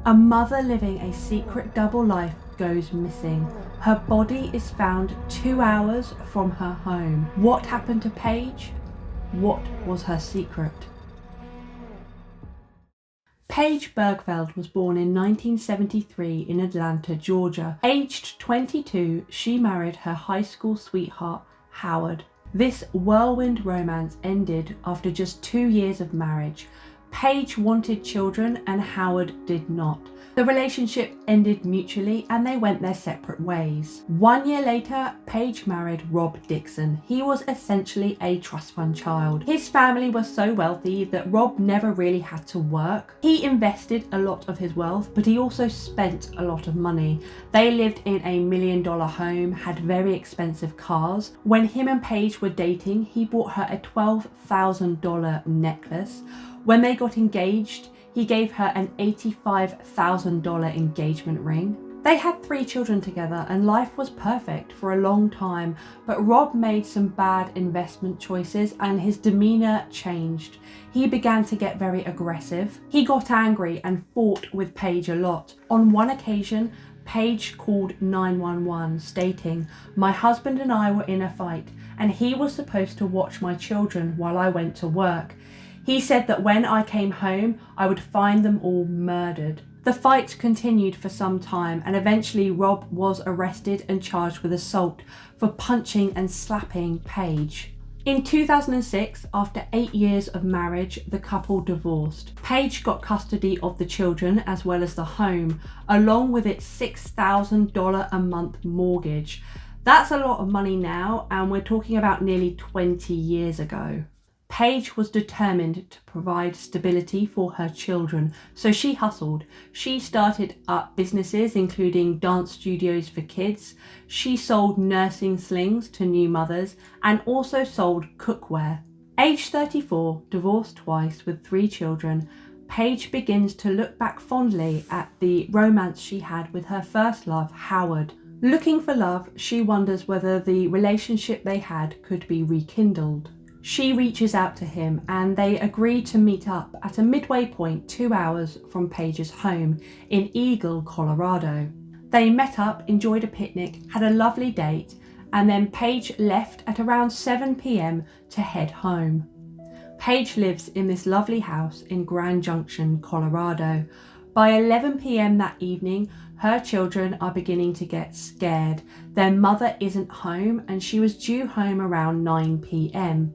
A mother living a secret double life goes missing. Her body is found 2 hours from her home. What happened to Paige? What was her secret? Paige Birgfeld was born in 1973 in Atlanta, Georgia. Aged 22, she married her high school sweetheart, Howard. This whirlwind romance ended after just 2 years of marriage. Paige wanted children and Howard did not. The relationship ended mutually and they went their separate ways. 1 year later, Paige married Rob Dixon. He was essentially a trust fund child. His family was so wealthy that Rob never really had to work. He invested a lot of his wealth, but he also spent a lot of money. They lived in a $1 million home, had very expensive cars. When him and Paige were dating, he bought her a $12,000 necklace. When they got engaged, he gave her an $85,000 engagement ring. They had 3 children together and life was perfect for a long time, but Rob made some bad investment choices and his demeanor changed. He began to get very aggressive. He got angry and fought with Paige a lot. On one occasion, Paige called 911 stating, "My husband and I were in a fight and he was supposed to watch my children while I went to work. He said that when I came home, I would find them all murdered." The fight continued for some time and eventually Rob was arrested and charged with assault for punching and slapping Paige. In 2006, after 8 years of marriage, the couple divorced. Paige got custody of the children as well as the home, along with its $6,000 a month mortgage. That's a lot of money now, and we're talking about nearly 20 years ago. Paige was determined to provide stability for her children, so she hustled. She started up businesses including dance studios for kids. She sold nursing slings to new mothers and also sold cookware. Age 34, divorced twice with 3 children, Paige begins to look back fondly at the romance she had with her first love, Howard. Looking for love, she wonders whether the relationship they had could be rekindled. She reaches out to him and they agree to meet up at a midway point 2 hours from Paige's home in Eagle, Colorado. They met up, enjoyed a picnic, had a lovely date, and then Paige left at around 7 p.m. to head home. Paige lives in this lovely house in Grand Junction, Colorado. By 11 p.m. that evening, her children are beginning to get scared. Their mother isn't home and she was due home around 9 p.m.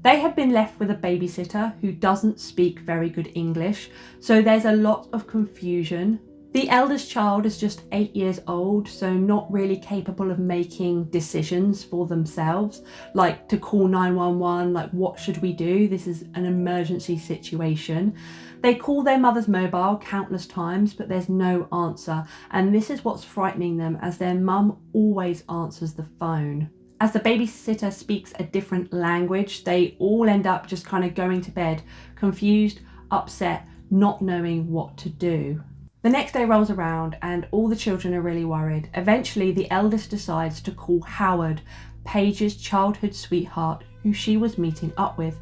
They had been left with a babysitter who doesn't speak very good English, so there's a lot of confusion. The eldest child is just 8 years old, so not really capable of making decisions for themselves, like to call 911, like what should we do? This is an emergency situation. They call their mother's mobile countless times, but there's no answer, and this is what's frightening them as their mum always answers the phone. As the babysitter speaks a different language, they all end up just kind of going to bed, confused, upset, not knowing what to do. The next day rolls around and all the children are really worried. Eventually, the eldest decides to call Howard, Paige's childhood sweetheart, who she was meeting up with.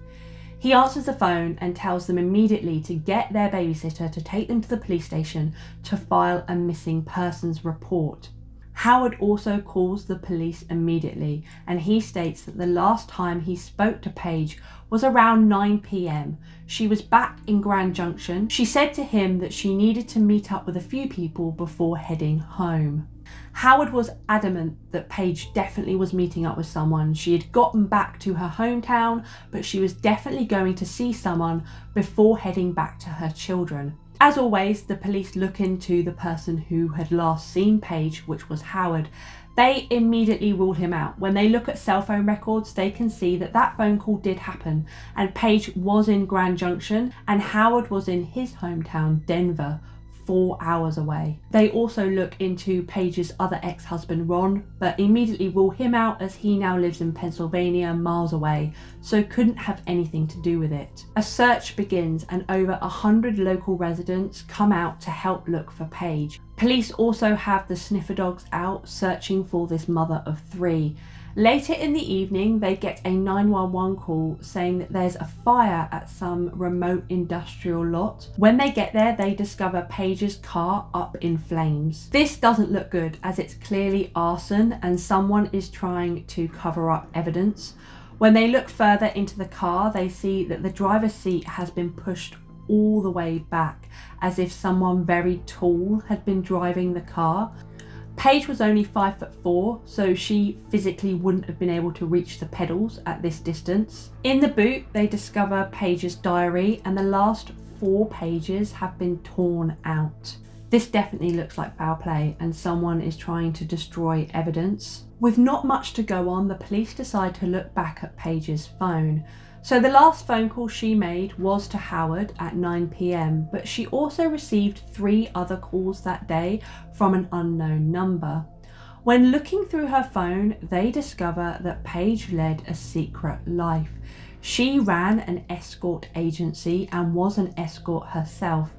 He answers the phone and tells them immediately to get their babysitter to take them to the police station to file a missing persons report. Howard also calls the police immediately and he states that the last time he spoke to Paige was around 9 p.m. She was back in Grand Junction. She said to him that she needed to meet up with a few people before heading home. Howard was adamant that Paige definitely was meeting up with someone. She had gotten back to her hometown, but she was definitely going to see someone before heading back to her children. As always, the police look into the person who had last seen Paige, which was Howard. They immediately rule him out. When they look at cell phone records, they can see that that phone call did happen and Paige was in Grand Junction and Howard was in his hometown, Denver, 4 hours away. They also look into Paige's other ex-husband, Ron, but immediately rule him out as he now lives in Pennsylvania, miles away, so couldn't have anything to do with it. A search begins and over 100 local residents come out to help look for Paige. Police also have the sniffer dogs out searching for this mother of 3. Later in the evening, they get a 911 call saying that there's a fire at some remote industrial lot. When they get there, they discover Paige's car up in flames. This doesn't look good, as it's clearly arson and someone is trying to cover up evidence. When they look further into the car, they see that the driver's seat has been pushed all the way back, as if someone very tall had been driving the car. Paige was only 5'4", so she physically wouldn't have been able to reach the pedals at this distance. In the boot, they discover Paige's diary, and the last 4 pages have been torn out. This definitely looks like foul play, and someone is trying to destroy evidence. With not much to go on, the police decide to look back at Paige's phone. So the last phone call she made was to Howard at 9 p.m, but she also received 3 other calls that day from an unknown number. When looking through her phone, they discover that Paige led a secret life. She ran an escort agency and was an escort herself.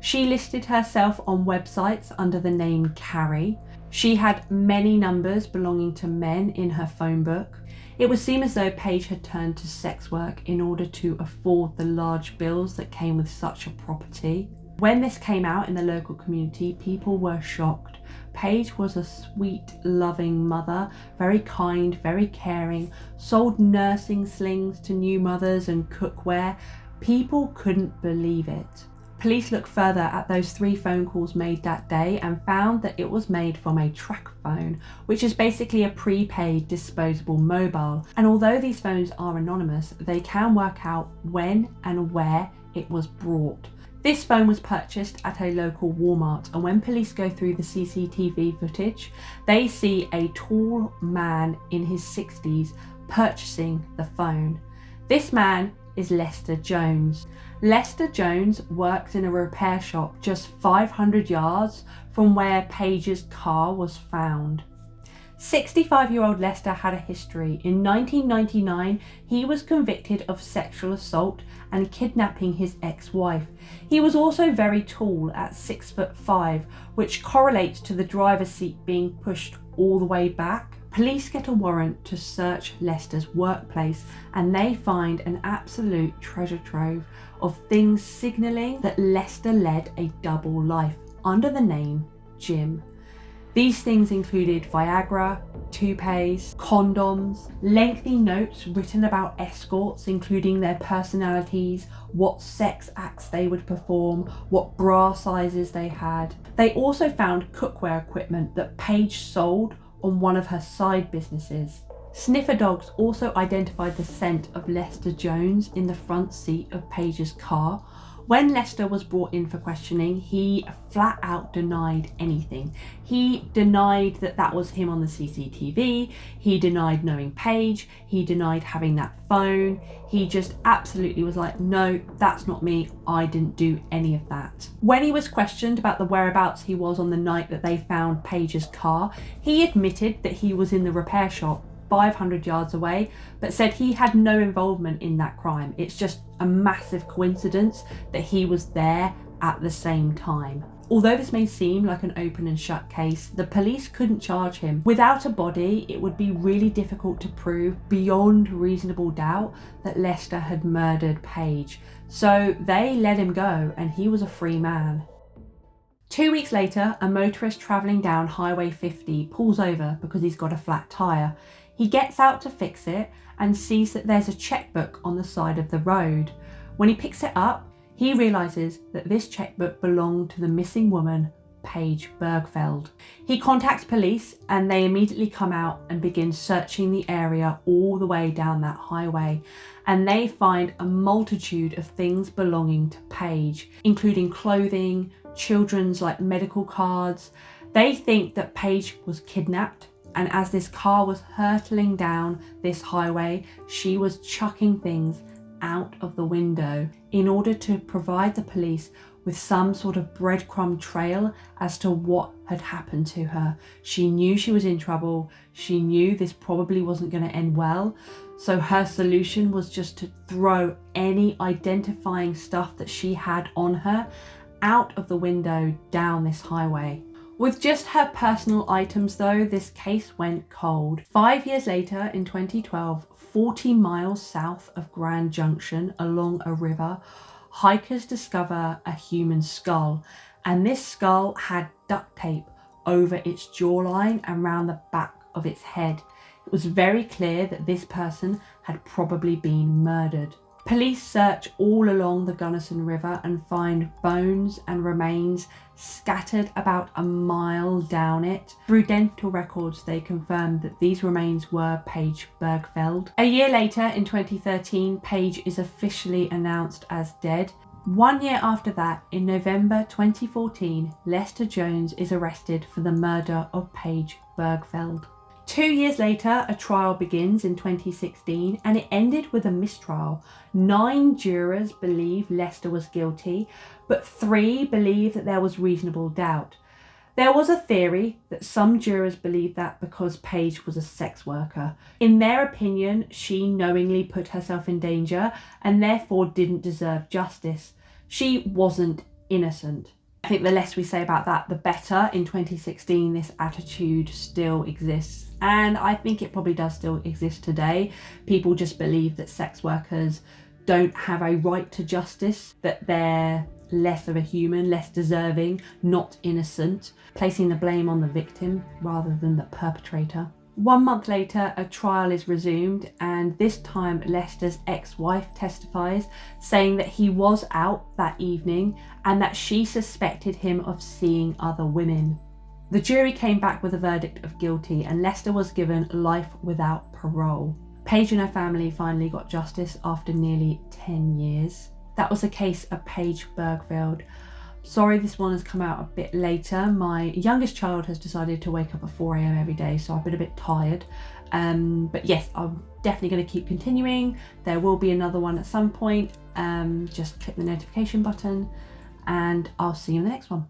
She listed herself on websites under the name Carrie. She had many numbers belonging to men in her phone book. It would seem as though Paige had turned to sex work in order to afford the large bills that came with such a property. When this came out in the local community, people were shocked. Paige was a sweet, loving mother, very kind, very caring, sold nursing slings to new mothers and cookware. People couldn't believe it. Police looked further at those 3 phone calls made that day and found that it was made from a track phone, which is basically a prepaid disposable mobile. And although these phones are anonymous, they can work out when and where it was brought. This phone was purchased at a local Walmart, and when police go through the CCTV footage, they see a tall man in his 60s purchasing the phone. This man is Lester Jones. Lester Jones works in a repair shop just 500 yards from where Paige's car was found. 65-year-old Lester had a history. In 1999, he was convicted of sexual assault and kidnapping his ex-wife. He was also very tall at 6'5", which correlates to the driver's seat being pushed all the way back. Police get a warrant to search Lester's workplace, and they find an absolute treasure trove of things signalling that Lester led a double life under the name Jim. These things included Viagra, toupees, condoms, lengthy notes written about escorts, including their personalities, what sex acts they would perform, what bra sizes they had. They also found cookware equipment that Paige sold on one of her side businesses. Sniffer dogs also identified the scent of Lester Jones in the front seat of Paige's car. When Lester was brought in for questioning, he flat out denied anything. He denied that that was him on the CCTV. He denied knowing Paige. He denied having that phone. He just absolutely was like, no, that's not me. I didn't do any of that. When he was questioned about the whereabouts he was on the night that they found Paige's car, he admitted that he was in the repair shop 500 yards away, but said he had no involvement in that crime. It's just a massive coincidence that he was there at the same time. Although this may seem like an open and shut case, the police couldn't charge him. Without a body, it would be really difficult to prove beyond reasonable doubt that Lester had murdered Paige. So they let him go, and he was a free man. 2 weeks later, a motorist travelling down Highway 50 pulls over because he's got a flat tyre. He gets out to fix it and sees that there's a checkbook on the side of the road. When he picks it up, he realises that this checkbook belonged to the missing woman, Paige Birgfeld. He contacts police, and they immediately come out and begin searching the area all the way down that highway, and they find a multitude of things belonging to Paige, including clothing, children's medical cards. They think that Paige was kidnapped, and as this car was hurtling down this highway, she was chucking things out of the window in order to provide the police with some sort of breadcrumb trail as to what had happened to her. She knew she was in trouble. She knew this probably wasn't going to end well. So her solution was just to throw any identifying stuff that she had on her out of the window down this highway. With just her personal items though, this case went cold. 5 years later, in 2012, 40 miles south of Grand Junction along a river, hikers discover a human skull, and this skull had duct tape over its jawline and around the back of its head. It was very clear that this person had probably been murdered. Police search all along the Gunnison River and find bones and remains scattered about a mile down it. Through dental records, they confirmed that these remains were Paige Birgfeld. A year later, in 2013, Paige is officially announced as dead. 1 year after that, in November 2014, Lester Jones is arrested for the murder of Paige Birgfeld. 2 years later, a trial begins in 2016 and it ended with a mistrial. 9 jurors believe Lester was guilty, but 3 believe that there was reasonable doubt. There was a theory that some jurors believed that because Paige was a sex worker. In their opinion, she knowingly put herself in danger and therefore didn't deserve justice. She wasn't innocent. I think the less we say about that, the better. In 2016, this attitude still exists. And I think it probably does still exist today. People just believe that sex workers don't have a right to justice, that they're less of a human, less deserving, not innocent, placing the blame on the victim rather than the perpetrator. 1 month later, a trial is resumed, and this time Lester's ex-wife testifies, saying that he was out that evening and that she suspected him of seeing other women. The jury came back with a verdict of guilty, and Lester was given life without parole. Paige and her family finally got justice after nearly 10 years. That was the case of Paige Birgfeld. Sorry this one has come out a bit later. My youngest child has decided to wake up at 4 a.m. every day, so I've been a bit tired. But yes, I'm definitely going to keep continuing. There will be another one at some point. Just click the notification button and I'll see you in the next one.